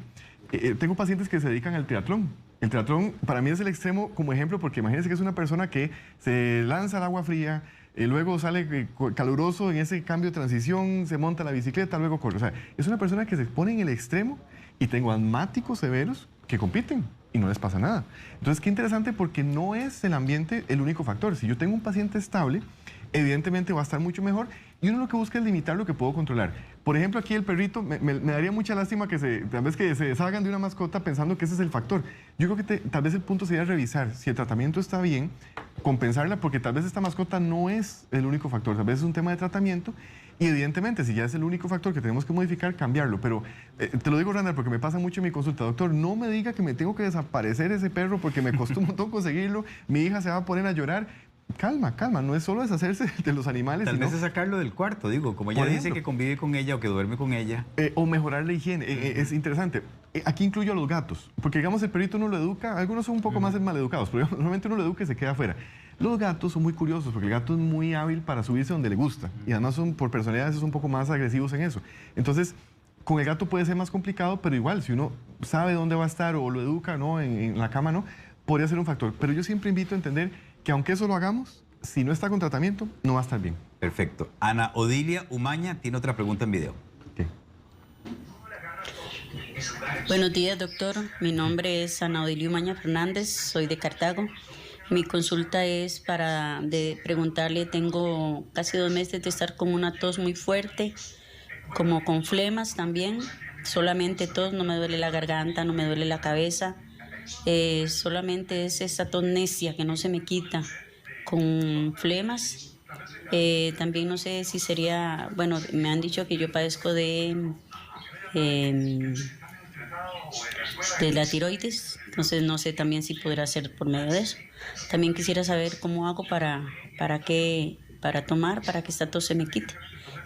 Tengo pacientes que se dedican al triatlón. El triatlón para mí es el extremo como ejemplo porque imagínense que es una persona que se lanza al agua fría, luego sale caluroso en ese cambio de transición, se monta la bicicleta, luego corre. O sea, es una persona que se pone en el extremo y tengo asmáticos severos que compiten y no les pasa nada. Entonces, qué interesante porque no es el ambiente el único factor. Si yo tengo un paciente estable, evidentemente va a estar mucho mejor y uno lo que busca es limitar lo que puedo controlar. Por ejemplo, aquí el perrito, me daría mucha lástima que tal vez que se deshagan de una mascota pensando que ese es el factor. Yo creo que tal vez el punto sería revisar si el tratamiento está bien, compensarla, porque tal vez esta mascota no es el único factor, tal vez es un tema de tratamiento y evidentemente si ya es el único factor que tenemos que modificar, cambiarlo. Pero te lo digo, Randall, porque me pasa mucho en mi consulta. Doctor, no me diga que me tengo que desaparecer ese perro porque me costó un montón conseguirlo, mi hija se va a poner a llorar. Calma, calma, no es solo deshacerse de los animales. Tal vez es sacarlo del cuarto, digo, como ella dice que convive con ella o que duerme con ella. O mejorar la higiene, es interesante. Aquí incluyo a los gatos, porque digamos el perrito uno lo educa, algunos son un poco más maleducados, pero normalmente uno lo educa y se queda afuera. Los gatos son muy curiosos porque el gato es muy hábil para subirse donde le gusta y además son por personalidades un poco más agresivos en eso. Entonces, con el gato puede ser más complicado, pero igual, si uno sabe dónde va a estar o lo educa, ¿no? En la cama, ¿no? Podría ser un factor. Pero yo siempre invito a entender que aunque eso lo hagamos, si no está con tratamiento, no va a estar bien. Perfecto. Ana Odilia Umaña tiene otra pregunta en video. Okay. Buenos días, doctor. Mi nombre es Ana Odilia Umaña Fernández, soy de Cartago. Mi consulta es para preguntarle, tengo casi 2 meses de estar con una tos muy fuerte, como con flemas también, solamente tos, no me duele la garganta, no me duele la cabeza. Solamente es esa tos necia que no se me quita, con flemas. También no sé si sería, bueno, me han dicho que yo padezco de la tiroides, entonces no sé también si podrá ser por medio de eso. También quisiera saber cómo hago para tomar, para que esta tos se me quite.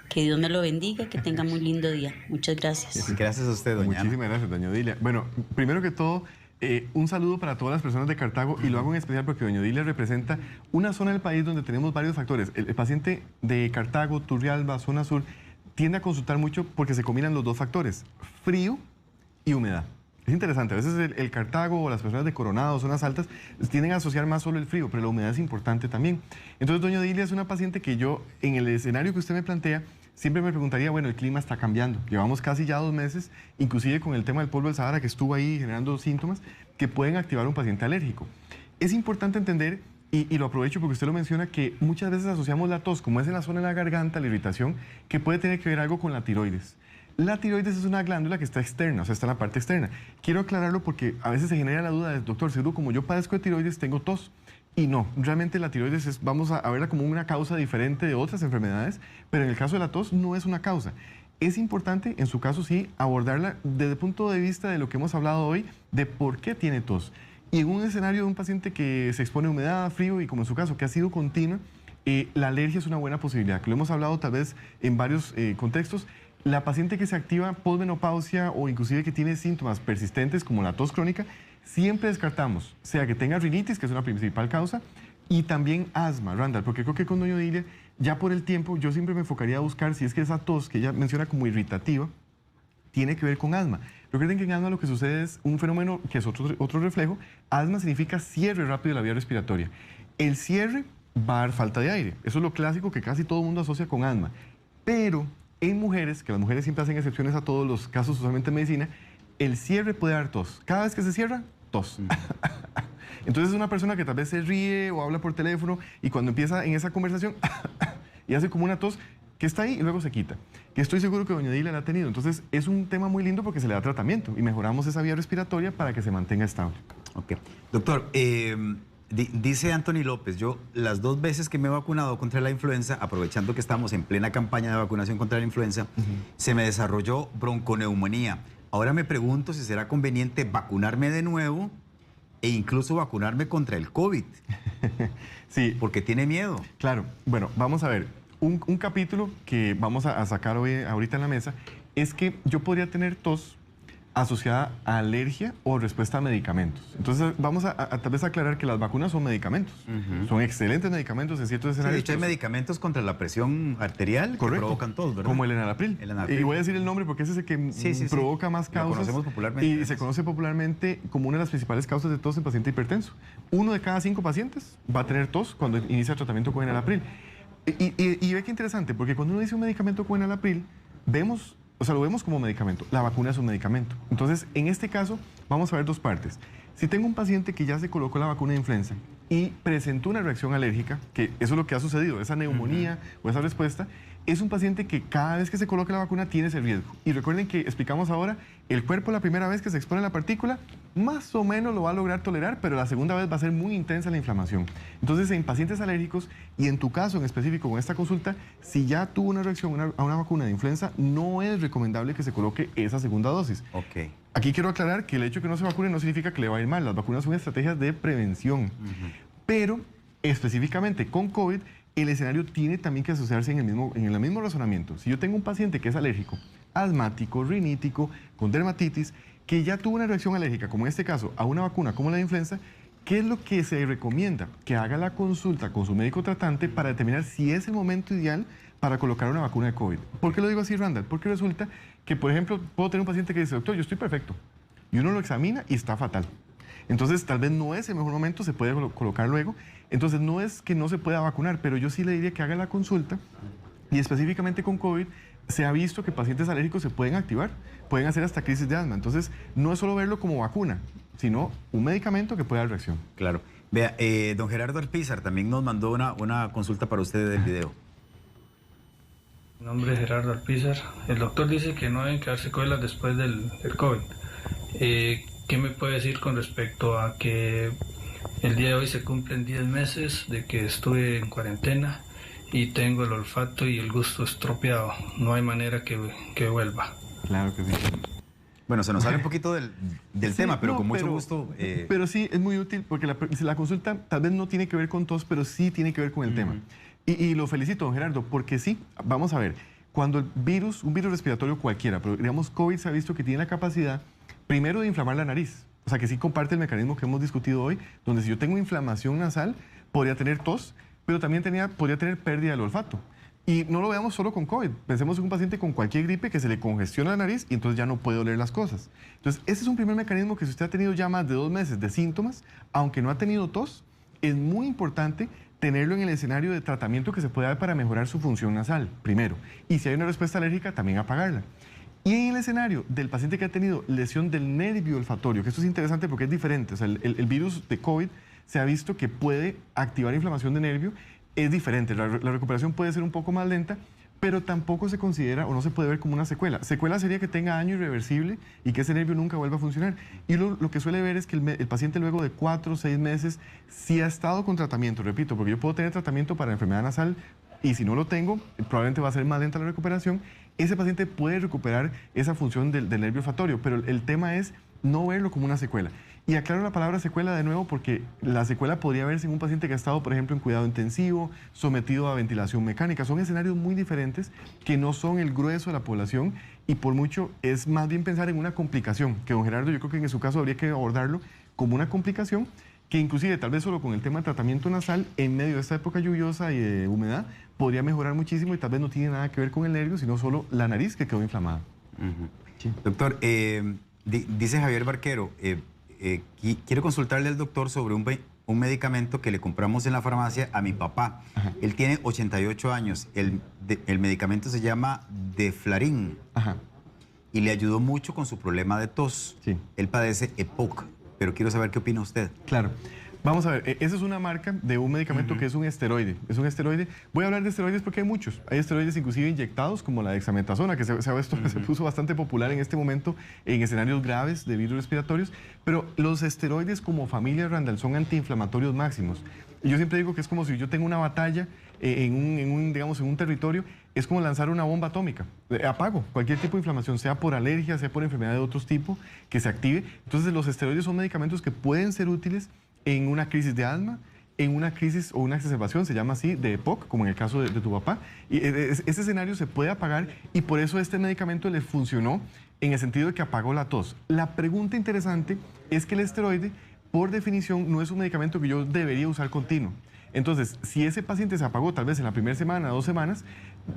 Que Dios me lo bendiga, que tenga muy lindo día. Muchas gracias. Gracias a usted, doña Ana. Muchísimas gracias, doña Odilia. Bueno, primero que todo, un saludo para todas las personas de Cartago y lo hago en especial porque doña Odilia representa una zona del país donde tenemos varios factores. El paciente de Cartago, Turrialba, zona sur, tiende a consultar mucho porque se combinan los dos factores, frío y humedad. Es interesante, a veces el Cartago o las personas de Coronado, zonas altas, tienden a asociar más solo el frío, pero la humedad es importante también. Entonces, doña Odilia es una paciente que yo, en el escenario que usted me plantea, siempre me preguntaría, bueno, el clima está cambiando. Llevamos casi ya 2 meses, inclusive con el tema del polvo del Sahara que estuvo ahí generando síntomas que pueden activar a un paciente alérgico. Es importante entender, y lo aprovecho porque usted lo menciona, que muchas veces asociamos la tos, como es en la zona de la garganta, la irritación, que puede tener que ver algo con la tiroides. La tiroides es una glándula que está externa, o sea, está en la parte externa. Quiero aclararlo porque a veces se genera la duda de, doctor, seguro como yo padezco de tiroides, tengo tos. Y no, realmente la tiroides vamos a verla como una causa diferente de otras enfermedades, pero en el caso de la tos no es una causa. Es importante, en su caso sí, abordarla desde el punto de vista de lo que hemos hablado hoy, de por qué tiene tos. Y en un escenario de un paciente que se expone a humedad, frío y como en su caso, que ha sido continua, la alergia es una buena posibilidad, que lo hemos hablado tal vez en varios contextos. La paciente que se activa posmenopausia o inclusive que tiene síntomas persistentes como la tos crónica, siempre descartamos, sea que tenga rinitis, que es una principal causa, y también asma, Randall, porque creo que con doña Odilia, ya por el tiempo, yo siempre me enfocaría a buscar si es que esa tos que ella menciona como irritativa, tiene que ver con asma. Recuerden que en asma lo que sucede es un fenómeno que es otro reflejo. Asma significa cierre rápido de la vía respiratoria. El cierre va a dar falta de aire. Eso es lo clásico que casi todo el mundo asocia con asma. Pero en mujeres, que las mujeres siempre hacen excepciones a todos los casos usualmente en medicina, el cierre puede dar tos. Cada vez que se cierra, tos. Entonces es una persona que tal vez se ríe o habla por teléfono y cuando empieza en esa conversación y hace como una tos que está ahí y luego se quita. Que estoy seguro que doña Odilia la ha tenido. Entonces es un tema muy lindo porque se le da tratamiento y mejoramos esa vía respiratoria para que se mantenga estable. Ok. Doctor, dice Anthony López, yo las 2 veces que me he vacunado contra la influenza, aprovechando que estamos en plena campaña de vacunación contra la influenza, se me desarrolló bronconeumonía. Ahora me pregunto si será conveniente vacunarme de nuevo e incluso vacunarme contra el COVID. Sí. Porque tiene miedo. Claro. Bueno, vamos a ver. Un capítulo que vamos a sacar hoy, ahorita en la mesa, es que yo podría tener tos asociada a alergia o respuesta a medicamentos. Entonces, vamos a tal vez aclarar que las vacunas son medicamentos. Son excelentes medicamentos en ciertos Sí, de escenarios. hecho, hay medicamentos contra la presión arterial que provocan tos, ¿verdad? Como el enalapril. Y voy a decir el nombre porque ese es el que provoca más causas. Lo conocemos popularmente. Y se conoce popularmente como una de las principales causas de tos en paciente hipertenso. 1 de cada 5 pacientes va a tener tos cuando inicia el tratamiento con enalapril. Y ve qué interesante, porque cuando uno dice un medicamento con enalapril, lo vemos como medicamento. La vacuna es un medicamento. Entonces, en este caso, vamos a ver dos partes. Si tengo un paciente que ya se colocó la vacuna de influenza y presentó una reacción alérgica, que eso es lo que ha sucedido, esa neumonía o esa respuesta, es un paciente que cada vez que se coloca la vacuna tiene ese riesgo. Y recuerden que explicamos ahora, el cuerpo la primera vez que se expone a la partícula, más o menos lo va a lograr tolerar, pero la segunda vez va a ser muy intensa la inflamación. Entonces, en pacientes alérgicos, y en tu caso en específico con esta consulta, si ya tuvo una reacción a una vacuna de influenza, no es recomendable que se coloque esa segunda dosis. Ok. Aquí quiero aclarar que el hecho de que no se vacune no significa que le va a ir mal. Las vacunas son estrategias de prevención. Pero, específicamente con COVID, el escenario tiene también que asociarse en el mismo razonamiento. Si yo tengo un paciente que es alérgico, asmático, rinítico, con dermatitis, que ya tuvo una reacción alérgica, como en este caso, a una vacuna como la de influenza, ¿qué es lo que se recomienda? Que haga la consulta con su médico tratante para determinar si es el momento ideal para colocar una vacuna de COVID. ¿Por qué lo digo así, Randall? Porque resulta que, por ejemplo, puedo tener un paciente que dice, doctor, yo estoy perfecto. Y uno lo examina y está fatal. Entonces, tal vez no es el mejor momento, se puede colocar luego. Entonces, no es que no se pueda vacunar, pero yo sí le diría que haga la consulta. Y específicamente con COVID, se ha visto que pacientes alérgicos se pueden activar, pueden hacer hasta crisis de asma. Entonces, no es solo verlo como vacuna, sino un medicamento que puede dar reacción. Claro. Vea, don Gerardo Alpizar también nos mandó una consulta para usted del video. Mi nombre es Gerardo Alpizar. El doctor dice que no deben quedar secuelas después del COVID. ¿Qué me puede decir con respecto a que el día de hoy se cumplen 10 meses de que estuve en cuarentena y tengo el olfato y el gusto estropeado? No hay manera que vuelva. Claro que sí. Bueno, se nos sale un poquito del Sí, tema, pero no, con mucho gusto. Pero sí, es muy útil porque la consulta tal vez no tiene que ver con tos, pero sí tiene que ver con el tema. Y lo felicito, don Gerardo, porque sí, vamos a ver, cuando un virus respiratorio cualquiera, pero digamos COVID se ha visto que tiene la capacidad, primero, de inflamar la nariz. O sea, que sí comparte el mecanismo que hemos discutido hoy, donde si yo tengo inflamación nasal, podría tener tos, pero también podría tener pérdida del olfato. Y no lo veamos solo con COVID. Pensemos en un paciente con cualquier gripe que se le congestiona la nariz y entonces ya no puede oler las cosas. Entonces, ese es un primer mecanismo que si usted ha tenido ya más de 2 meses de síntomas, aunque no ha tenido tos, es muy importante tenerlo en el escenario de tratamiento que se puede dar para mejorar su función nasal, primero. Y si hay una respuesta alérgica, también apagarla. Y en el escenario del paciente que ha tenido lesión del nervio olfatorio, que esto es interesante porque es diferente, o sea, el virus de COVID se ha visto que puede activar inflamación de nervio, es diferente, la recuperación puede ser un poco más lenta, pero tampoco se considera o no se puede ver como una secuela. Secuela sería que tenga daño irreversible y que ese nervio nunca vuelva a funcionar. Y lo que suele ver es que el paciente luego de 4 o 6 meses, si ha estado con tratamiento, repito, porque yo puedo tener tratamiento para enfermedad nasal y si no lo tengo, probablemente va a ser más lenta la recuperación, ese paciente puede recuperar esa función del nervio olfatorio, pero el tema es no verlo como una secuela. Y aclaro la palabra secuela de nuevo porque la secuela podría verse en un paciente que ha estado, por ejemplo, en cuidado intensivo, sometido a ventilación mecánica. Son escenarios muy diferentes que no son el grueso de la población y por mucho es más bien pensar en una complicación, que don Gerardo yo creo que en su caso habría que abordarlo como una complicación que inclusive tal vez solo con el tema de tratamiento nasal en medio de esta época lluviosa y de humedad podría mejorar muchísimo y tal vez no tiene nada que ver con el nervio, sino solo la nariz que quedó inflamada. Sí. Doctor, dice Javier Barquero, quiero consultarle al doctor sobre un medicamento que le compramos en la farmacia a mi papá. Ajá. Él tiene 88 años. El medicamento se llama Deflarin. Ajá. Y le ayudó mucho con su problema de tos. Sí. Él padece EPOC, pero quiero saber qué opina usted. Claro. Vamos a ver, esa es una marca de un medicamento que es un esteroide. Es un esteroide. Voy a hablar de esteroides porque hay muchos. Hay esteroides inclusive inyectados, como la dexametasona, que se puso bastante popular en este momento en escenarios graves de virus respiratorios. Pero los esteroides como familia, Randall, son antiinflamatorios máximos. Y yo siempre digo que es como si yo tengo una batalla en un territorio, es como lanzar una bomba atómica. Apago cualquier tipo de inflamación, sea por alergia, sea por enfermedad de otro tipo, que se active. Entonces los esteroides son medicamentos que pueden ser útiles en una crisis de asma, en una crisis o una exacerbación, se llama así, de EPOC, como en el caso de tu papá. Y ese escenario se puede apagar y por eso este medicamento le funcionó en el sentido de que apagó la tos. La pregunta interesante es que el esteroide, por definición, no es un medicamento que yo debería usar continuo. Entonces, si ese paciente se apagó tal vez en la primera semana, 2 semanas,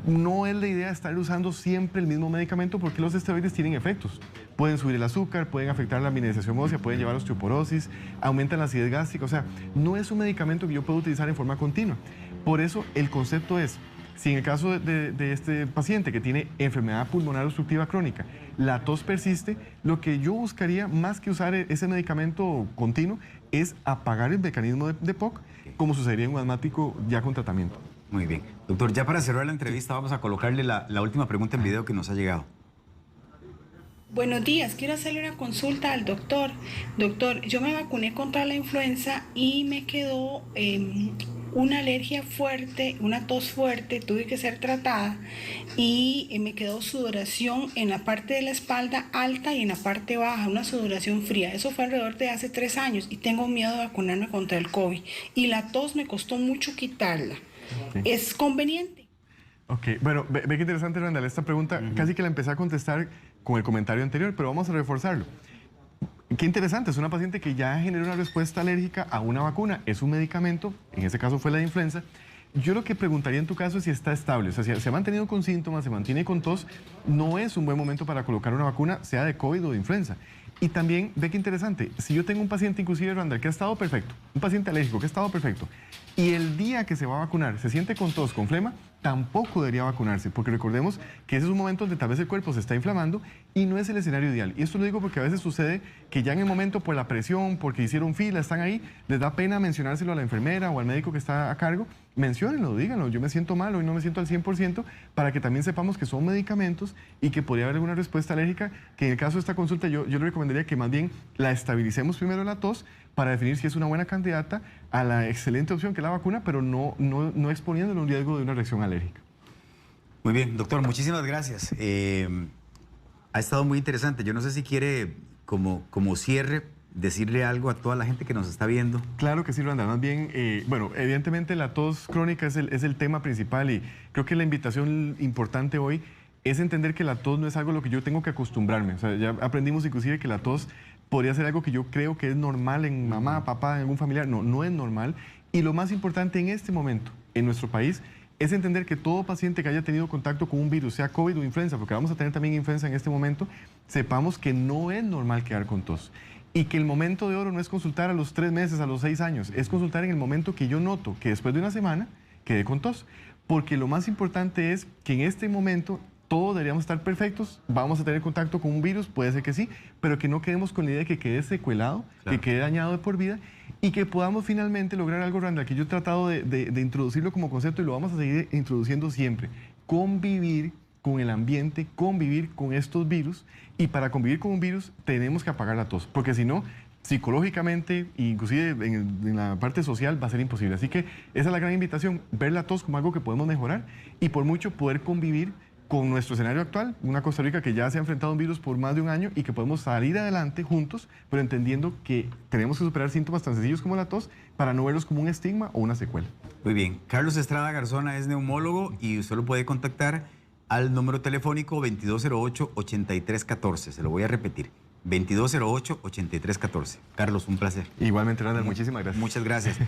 no es la idea estar usando siempre el mismo medicamento porque los esteroides tienen efectos. Pueden subir el azúcar, pueden afectar la mineralización ósea, pueden llevar a osteoporosis, aumentan la acidez gástrica. O sea, no es un medicamento que yo puedo utilizar en forma continua. Por eso, el concepto es, si en el caso de este paciente que tiene enfermedad pulmonar obstructiva crónica, la tos persiste, lo que yo buscaría más que usar ese medicamento continuo es apagar el mecanismo de POC, como sucedería en un asmático ya con tratamiento. Muy bien. Doctor, ya para cerrar la entrevista vamos a colocarle la última pregunta en video que nos ha llegado. Buenos días, quiero hacerle una consulta al doctor. Doctor, yo me vacuné contra la influenza y me quedó una alergia fuerte, una tos fuerte, tuve que ser tratada y me quedó sudoración en la parte de la espalda alta y en la parte baja, una sudoración fría. Eso fue alrededor de hace 3 años y tengo miedo de vacunarme contra el COVID. Y la tos me costó mucho quitarla. Okay. ¿Es conveniente? Ok, bueno, ve qué interesante, Randall, esta pregunta. Casi que la empecé a contestar con el comentario anterior, pero vamos a reforzarlo. Qué interesante, es una paciente que ya generó una respuesta alérgica a una vacuna. Es un medicamento, en ese caso fue la de influenza. Yo lo que preguntaría en tu caso es si está estable, o sea, si se ha mantenido con síntomas, se mantiene con tos, no es un buen momento para colocar una vacuna, sea de COVID o de influenza. Y también, ve qué interesante, si yo tengo un paciente, inclusive, Randall, que ha estado perfecto, un paciente alérgico que ha estado perfecto, y el día que se va a vacunar se siente con tos, con flema, tampoco debería vacunarse, porque recordemos que ese es un momento donde tal vez el cuerpo se está inflamando y no es el escenario ideal. Y esto lo digo porque a veces sucede que ya en el momento, por la presión, porque hicieron fila, están ahí, les da pena mencionárselo a la enfermera o al médico que está a cargo. Menciónenlo, díganlo, yo me siento mal, hoy no me siento al 100%, para que también sepamos que son medicamentos y que podría haber alguna respuesta alérgica, que en el caso de esta consulta yo le recomendaría que más bien la estabilicemos primero la tos para definir si es una buena candidata a la excelente opción que es la vacuna, pero no exponiéndole un riesgo de una reacción alérgica. Muy bien, doctor, muchísimas gracias. Ha estado muy interesante. Yo no sé si quiere, como cierre, decirle algo a toda la gente que nos está viendo. Claro que sí, Randall. Más bien, bueno, evidentemente la tos crónica es el tema principal y creo que la invitación importante hoy es entender que la tos no es algo a lo que yo tengo que acostumbrarme. O sea, ya aprendimos inclusive que la tos podría ser algo que yo creo que es normal en mamá, papá, en algún familiar. No, no es normal. Y lo más importante en este momento, en nuestro país, es entender que todo paciente que haya tenido contacto con un virus, sea COVID o influenza, porque vamos a tener también influenza en este momento, sepamos que no es normal quedar con tos. Y que el momento de oro no es consultar a los 3 meses, a los 6 años, es consultar en el momento que yo noto que después de una semana quedé con tos. Porque lo más importante es que en este momento todos deberíamos estar perfectos, vamos a tener contacto con un virus, puede ser que sí, pero que no quedemos con la idea de que quede secuelado, claro, que quede dañado de por vida y que podamos finalmente lograr algo, Randall, que yo he tratado de introducirlo como concepto y lo vamos a seguir introduciendo siempre. Convivir con el ambiente, convivir con estos virus, y para convivir con un virus tenemos que apagar la tos, porque si no, psicológicamente, inclusive en la parte social, va a ser imposible. Así que esa es la gran invitación, ver la tos como algo que podemos mejorar y por mucho poder convivir con nuestro escenario actual, una Costa Rica que ya se ha enfrentado a un virus por más de un año y que podemos salir adelante juntos, pero entendiendo que tenemos que superar síntomas tan sencillos como la tos para no verlos como un estigma o una secuela. Muy bien. Carlos Estrada Garzona es neumólogo y usted lo puede contactar al número telefónico 2208-8314. Se lo voy a repetir. 2208-8314. Carlos, un placer. Igualmente, Randall, muchísimas gracias. Muchas gracias.